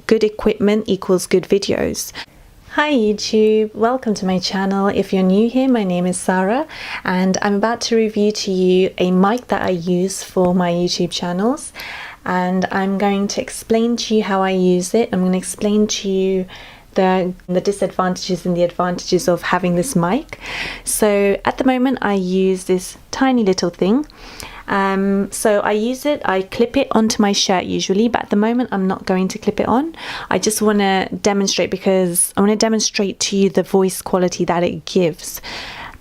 Good equipment equals good videos. Hi YouTube, welcome to my channel. If you're new here, my name is Sarah and I'm about to review to you a mic that I use for my YouTube channels, and I'm going to explain to you how I use it. I'm going to explain to you the disadvantages and the advantages of having this mic. So at the moment I use this tiny little thing. So I use it, I clip it onto my shirt usually, but at the moment I'm not going to clip it on. I just want to demonstrate, because I want to demonstrate to you the voice quality that it gives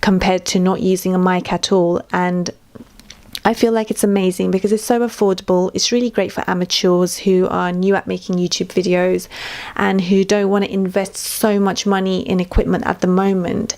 compared to not using a mic at all. And I feel like it's amazing because it's so affordable. It's really great for amateurs who are new at making YouTube videos and who don't want to invest so much money in equipment at the moment.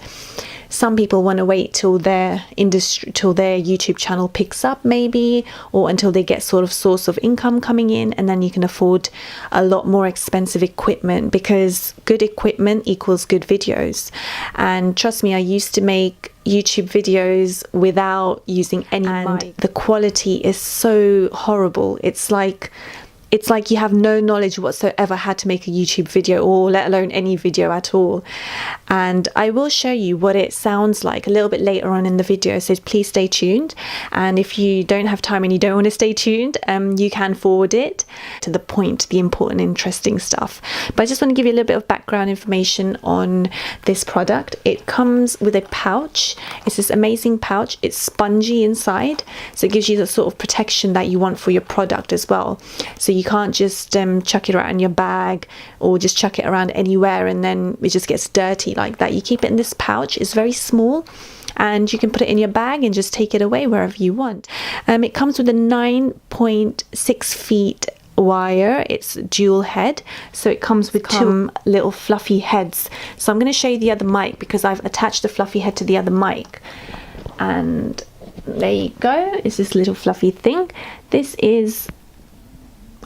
Some people want to wait till their YouTube channel picks up maybe, or until they get sort of source of income coming in, and then you can afford a lot more expensive equipment, because good equipment equals good videos. And trust me, I used to make YouTube videos without using any mic. The quality is so horrible. It's like you have no knowledge whatsoever how to make a YouTube video, or let alone any video at all. And I will show you what it sounds like a little bit later on in the video, so please stay tuned. And if you don't have time and you don't want to stay tuned, you can forward it to the point, the important, interesting stuff. But I just want to give you a little bit of background information on this product. It comes with a pouch. It's this amazing pouch. It's spongy inside, so it gives you the sort of protection that you want for your product as well. So you can't just chuck it around in your bag or just chuck it around anywhere and then it just gets dirty like that. You keep it in this pouch. It's very small and you can put it in your bag and just take it away wherever you want. It comes with a 9.6 feet wire. It's dual head, so it comes with two little fluffy heads. So I'm going to show you the other mic because I've attached the fluffy head to the other mic, and there you go. It's this little fluffy thing. This is,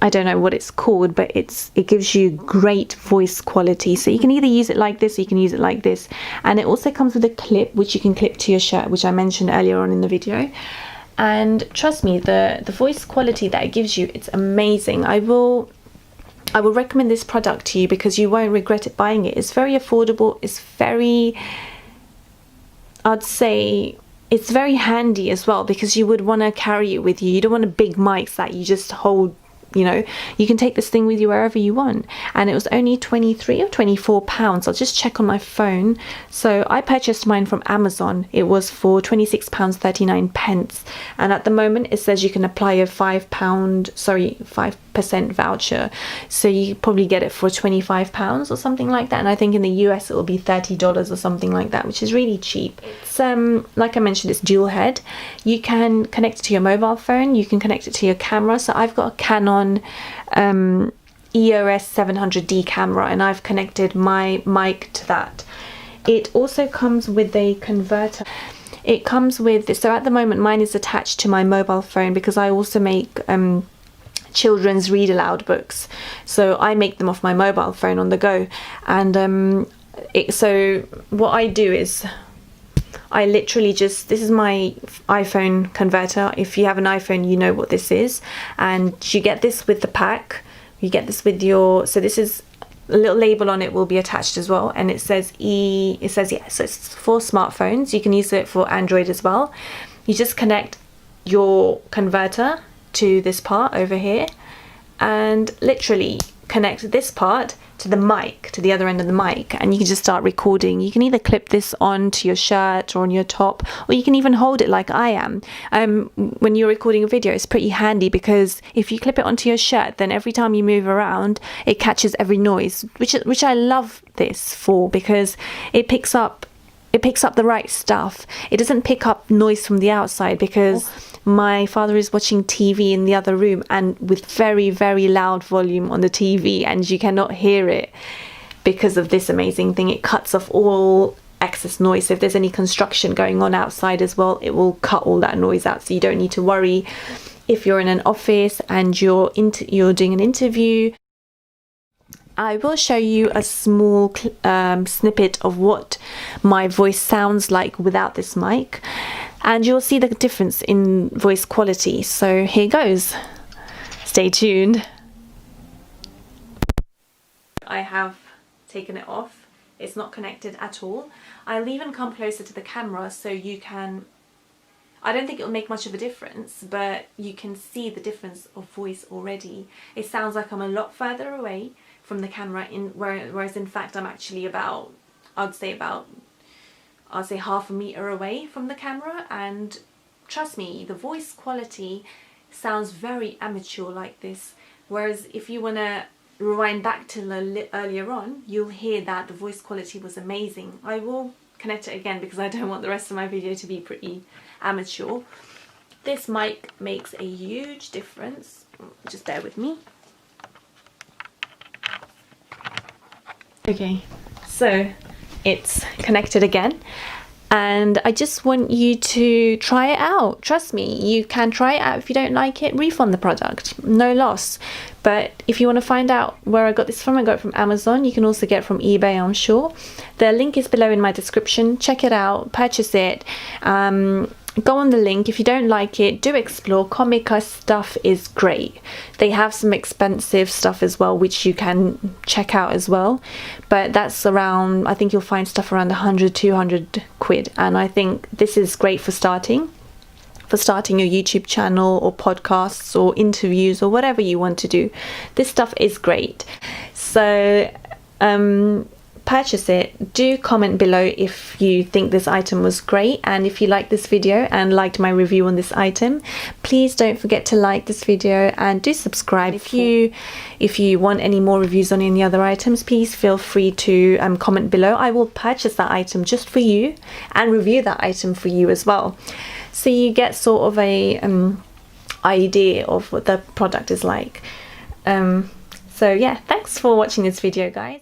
I don't know what it's called, but it gives you great voice quality. So you can either use it like this or you can use it like this. And it also comes with a clip which you can clip to your shirt, which I mentioned earlier on in the video. And trust me, the voice quality that it gives you, it's amazing. I will recommend this product to you because you won't regret it buying it. It's very affordable. It's very, I'd say, it's very handy as well, because you would want to carry it with you. You don't want a big mic that you just hold. You know, you can take this thing with you wherever you want. And it was only 23 or 24 pounds. I'll just check on my phone. So I purchased mine from Amazon. It was for £26.39. And at the moment it says you can apply a £5% voucher. So you probably get it for £25 or something like that. And I think in the US it will be $30 or something like that, which is really cheap. It's like I mentioned, it's dual head. You can connect it to your mobile phone. You can connect it to your camera. So I've got a Canon EOS 700D camera, and I've connected my mic to that. It also comes with a converter. It comes with this. So at the moment mine is attached to my mobile phone because I also make children's read aloud books, so I make them off my mobile phone on the go. And so what I do is I literally just, this is my iPhone converter. If you have an iPhone, you know what this is. And you get this with the pack. You get this with your, so this is, a little label on it will be attached as well. And it says yeah, so it's for smartphones. You can use it for Android as well. You just connect your converter to this part over here and literally connect this part to the mic, to the other end of the mic, and you can just start recording. You can either clip this onto your shirt or on your top, or you can even hold it like I am. When you're recording a video, it's pretty handy because if you clip it onto your shirt, then every time you move around, it catches every noise, which I love this for, because it picks up the right stuff. It doesn't pick up noise from the outside, because my father is watching TV in the other room and with very, very loud volume on the TV, and you cannot hear it because of this amazing thing. It cuts off all excess noise. So if there's any construction going on outside as well, it will cut all that noise out, so you don't need to worry if you're in an office and you're doing an interview. I will show you a small snippet of what my voice sounds like without this mic, and you'll see the difference in voice quality. So here goes. Stay tuned. I have taken it off. It's not connected at all. I'll even come closer to the camera so you can, I don't think it'll make much of a difference, but you can see the difference of voice already. It sounds like I'm a lot further away from the camera, whereas in fact I'm actually about, I'd say half a meter away from the camera, and trust me, the voice quality sounds very amateur like this, whereas if you want to rewind back to earlier on, you'll hear that the voice quality was amazing. I will connect it again because I don't want the rest of my video to be pretty amateur. This mic makes a huge difference. Just bear with me. Okay, so it's connected again, and I just want you to try it out. Trust me, you can try it out. If you don't like it, refund the product, no loss. But if you want to find out where I got this from, I got it from Amazon. You can also get it from eBay, I'm sure. The link is below in my description. Check it out, purchase it. Go on the link. If you don't like it, do explore. Comica stuff is great. They have some expensive stuff as well, which you can check out as well. But that's around, I think you'll find stuff around 100, 200 quid. And I think this is great for starting your YouTube channel or podcasts or interviews or whatever you want to do. This stuff is great. So purchase it. Do comment below if you think this item was great, and if you like this video and liked my review on this item, please don't forget to like this video and do subscribe. If you want any more reviews on any other items, please feel free to comment below. I will purchase that item just for you and review that item for you as well, so you get sort of a idea of what the product is like. So yeah, thanks for watching this video, guys.